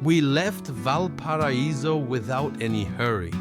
We left Valparaíso without any hurry.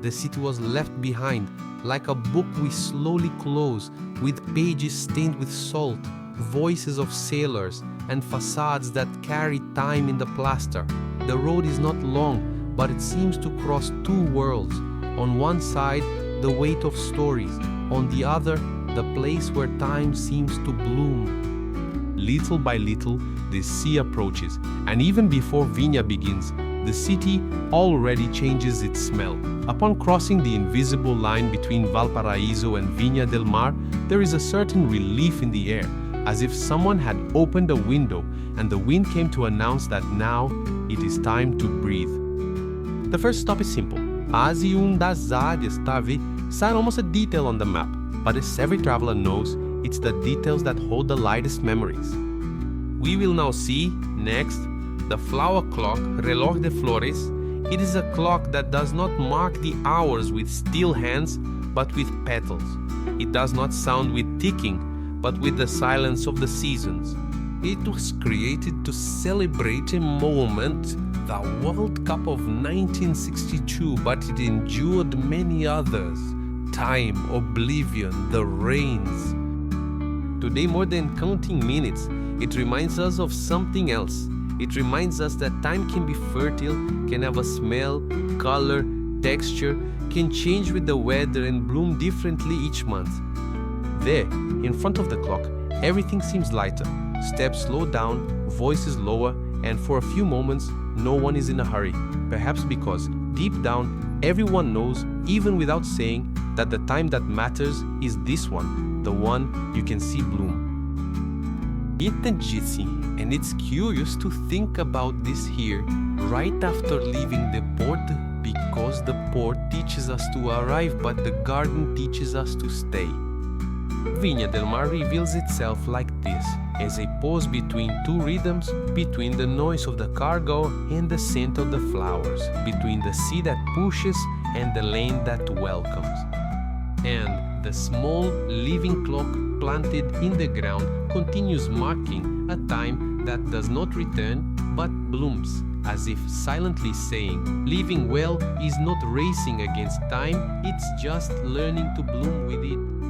The city was left behind, like a book we slowly close, with pages stained with salt, voices of sailors, and facades that carry time in the plaster. The road is not long, but it seems to cross two worlds. On one side, the weight of stories. On the other, the place where time seems to bloom. Little by little, the sea approaches, and even before Viña begins, the city already changes its smell. Upon crossing the invisible line between Valparaíso and Viña del Mar, there is a certain relief in the air, as if someone had opened a window and the wind came to announce that now it is time to breathe. The first stop is simple. Ásia das áreas, tá vendo? It's almost a detail on the map, but as every traveler knows, it's the details that hold the lightest memories. We will now see, next, the flower clock, Reloj de Flores. It is a clock that does not mark the hours with still hands, but with petals. It does not sound with ticking, but with the silence of the seasons. It was created to celebrate a moment, the World Cup of 1962, but it endured many others. Time, oblivion, the rains. Today, more than counting minutes, it reminds us of something else. It reminds us that time can be fertile, can have a smell, color, texture, can change with the weather and bloom differently each month. There, in front of the clock, everything seems lighter. Steps slow down, voices lower, and for a few moments, no one is in a hurry. Perhaps because, deep down, everyone knows, even without saying, that the time that matters is this one, the one you can see bloom. And it's curious to think about this here, right after leaving the port, because the port teaches us to arrive, but the garden teaches us to stay. Viña del Mar reveals itself like this, as a pause between two rhythms, between the noise of the cargo and the scent of the flowers, between the sea that pushes and the land that welcomes. And the small living clock planted in the ground continues marking a time that does not return but blooms, as if silently saying, living well is not racing against time, it's just learning to bloom with it.